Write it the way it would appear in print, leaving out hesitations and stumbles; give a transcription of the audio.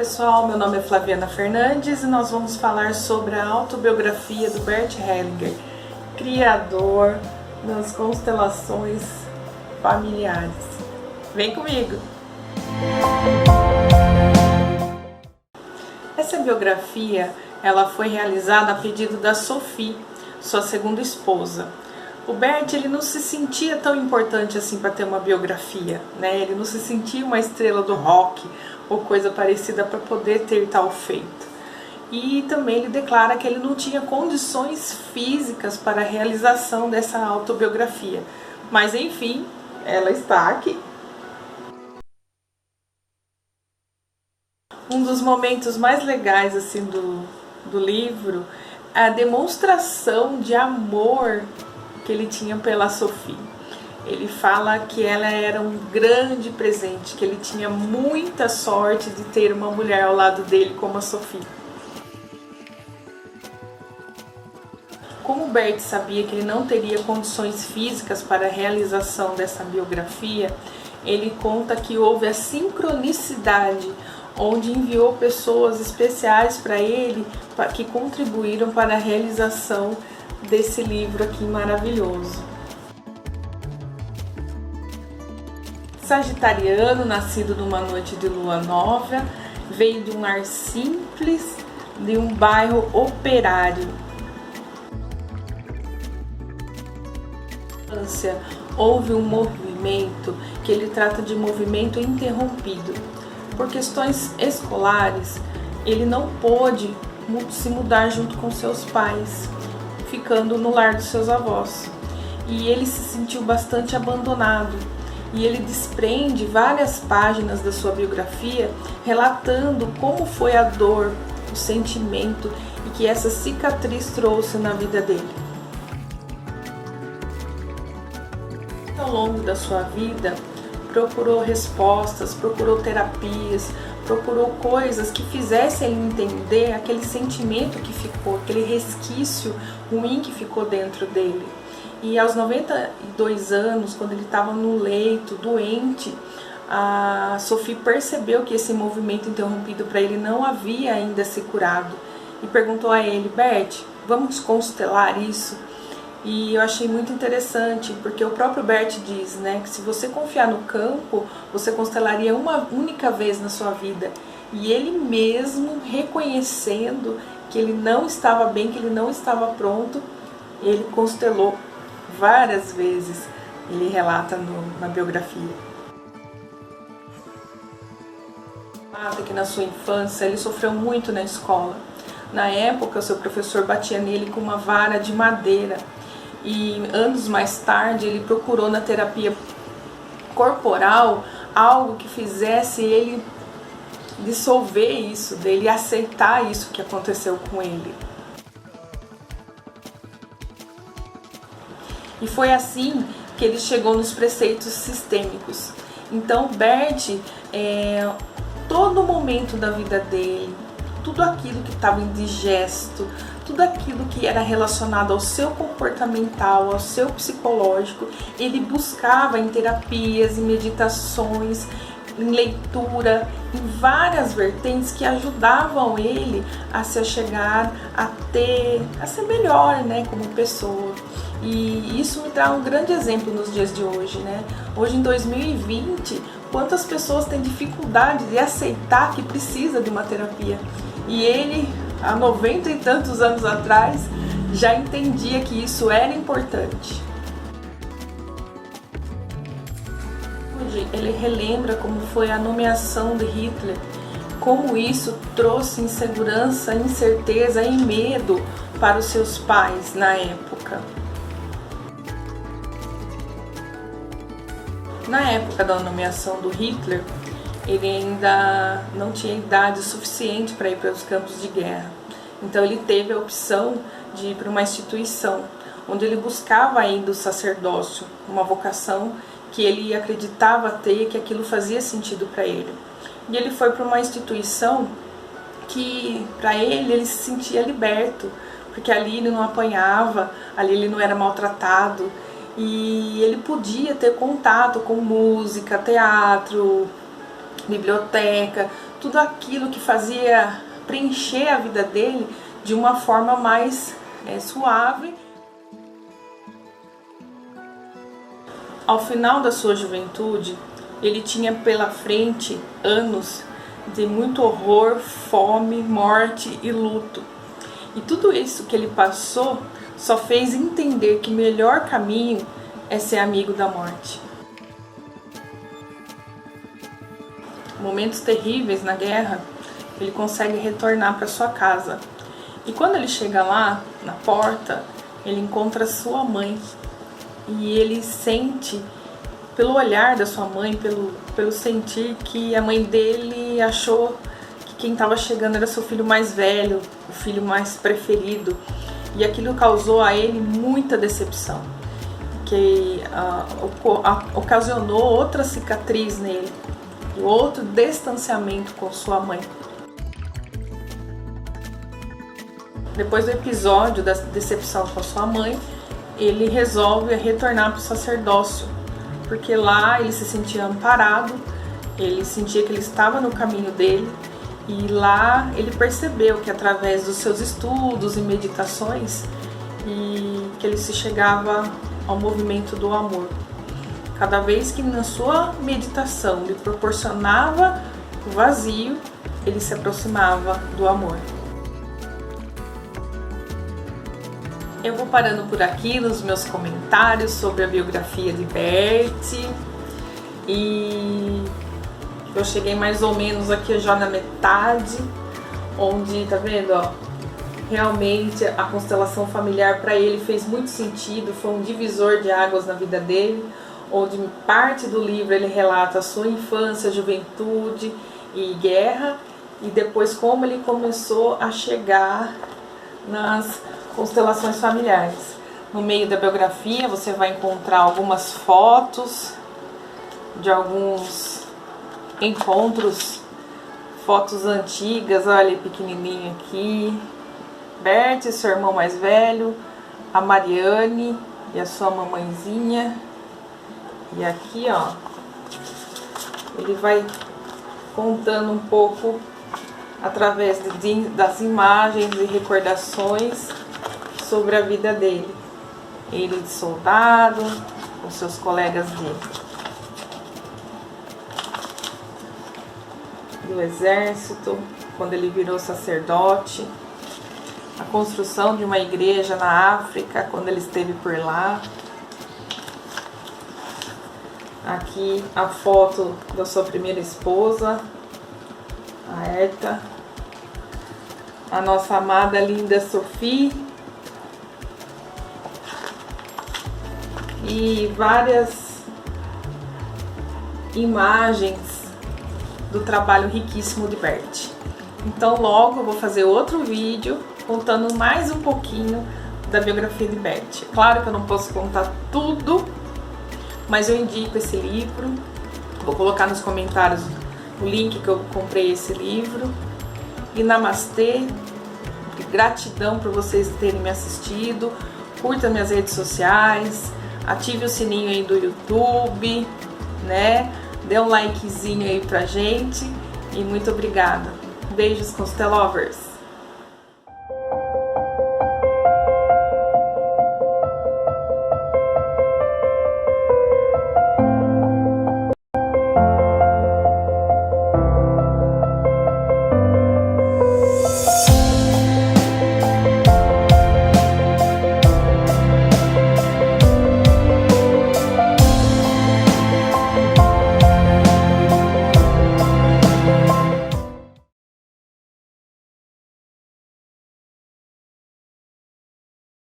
Pessoal, meu nome é Flaviana Fernandes e nós vamos falar sobre a autobiografia do Bert Hellinger, criador das constelações familiares. Vem comigo! Essa biografia ela foi realizada a pedido da Sophie, sua segunda esposa. O Bert ele não se sentia tão importante assim para ter uma biografia, né? Ele não se sentia uma estrela do rock ou coisa parecida para poder ter tal feito. E também ele declara que ele não tinha condições físicas para a realização dessa autobiografia. Mas enfim, ela está aqui. Um dos momentos mais legais assim do livro é a demonstração de amor que ele tinha pela Sophie. Ele fala que ela era um grande presente, que ele tinha muita sorte de ter uma mulher ao lado dele como a Sophie. Como o Bert sabia que ele não teria condições físicas para a realização dessa biografia, ele conta que houve a sincronicidade, onde enviou pessoas especiais para ele que contribuíram para a realização desse livro aqui maravilhoso. Sagitariano, nascido numa noite de lua nova, veio de um lar simples, de um bairro operário. Houve um movimento que ele trata de movimento interrompido. Por questões escolares, ele não pôde se mudar junto com seus pais, ficando no lar dos seus avós. E ele se sentiu bastante abandonado. E ele desprende várias páginas da sua biografia relatando como foi a dor, o sentimento e que essa cicatriz trouxe na vida dele. Ao longo da sua vida, procurou respostas, procurou terapias, procurou coisas que fizessem ele entender aquele sentimento que ficou, aquele resquício ruim que ficou dentro dele. E aos 92 anos, quando ele estava no leito, doente, a Sophie percebeu que esse movimento interrompido para ele não havia ainda se curado. E perguntou a ele: Bert, vamos constelar isso? E eu achei muito interessante, porque o próprio Bert diz, né, que se você confiar no campo, você constelaria uma única vez na sua vida. E ele mesmo, reconhecendo que ele não estava bem, que ele não estava pronto, ele constelou várias vezes, ele relata na biografia. Que na sua infância ele sofreu muito na escola. Na época, o seu professor batia nele com uma vara de madeira. E anos mais tarde ele procurou na terapia corporal algo que fizesse ele dissolver isso dele, aceitar isso que aconteceu com ele. E foi assim que ele chegou nos preceitos sistêmicos. Então Bert, todo momento da vida dele, tudo aquilo que estava indigesto, tudo aquilo que era relacionado ao seu comportamental, ao seu psicológico, ele buscava em terapias, em meditações, em leitura, em várias vertentes que ajudavam ele a se chegar a ser melhor, né, como pessoa. E isso me dá um grande exemplo nos dias de hoje, né? Hoje em 2020, quantas pessoas têm dificuldade de aceitar que precisa de uma terapia? E ele, há 90 e tantos anos atrás, já entendia que isso era importante. Hoje ele relembra como foi a nomeação de Hitler, como isso trouxe insegurança, incerteza e medo para os seus pais na época. Na época da nomeação do Hitler, ele ainda não tinha idade suficiente para ir para os campos de guerra. Então ele teve a opção de ir para uma instituição, onde ele buscava ainda o sacerdócio, uma vocação que ele acreditava ter, que aquilo fazia sentido para ele. E ele foi para uma instituição que, para ele se sentia liberto, porque ali ele não apanhava, ali ele não era maltratado, e ele podia ter contato com música, teatro, biblioteca, tudo aquilo que fazia preencher a vida dele de uma forma mais suave. Ao final da sua juventude, ele tinha pela frente anos de muito horror, fome, morte e luto. E tudo isso que ele passou só fez entender que o melhor caminho é ser amigo da morte. Momentos terríveis na guerra, ele consegue retornar para sua casa. E quando ele chega lá, na porta, ele encontra sua mãe. E ele sente, pelo olhar da sua mãe, pelo sentir, que a mãe dele achou que quem estava chegando era seu filho mais velho, o filho mais preferido. E aquilo causou a ele muita decepção, que ocasionou outra cicatriz nele, e outro distanciamento com sua mãe. Depois do episódio da decepção com a sua mãe, ele resolve retornar para o sacerdócio, porque lá ele se sentia amparado, ele sentia que ele estava no caminho dele, e lá ele percebeu que através dos seus estudos e meditações, e que ele se chegava ao movimento do amor. Cada vez que na sua meditação lhe proporcionava o vazio, ele se aproximava do amor. Eu vou parando por aqui nos meus comentários sobre a biografia de Bert, e eu cheguei mais ou menos aqui já na metade, onde, tá vendo, ó, realmente a constelação familiar para ele fez muito sentido, foi um divisor de águas na vida dele, onde parte do livro ele relata a sua infância, juventude e guerra, e depois como ele começou a chegar nas constelações familiares. No meio da biografia você vai encontrar algumas fotos de alguns encontros, fotos antigas, olha pequenininho aqui, Bert, seu irmão mais velho, a Mariane e a sua mamãezinha. E aqui, ó, ele vai contando um pouco através das imagens e recordações sobre a vida dele. Ele de soldado, com seus colegas do exército, quando ele virou sacerdote, a construção de uma igreja na África, quando ele esteve por lá. Aqui a foto da sua primeira esposa, a Herta, a nossa amada linda Sophie, e várias imagens do trabalho riquíssimo de Bert. Então logo eu vou fazer outro vídeo contando mais um pouquinho da biografia de Bert. Claro que eu não posso contar tudo, mas eu indico esse livro. Vou colocar nos comentários o link que eu comprei esse livro. E namastê, gratidão por vocês terem me assistido. Curta minhas redes sociais, ative o sininho aí do YouTube, né? Dê um likezinho aí pra gente e muito obrigada. Beijos, Constelovers!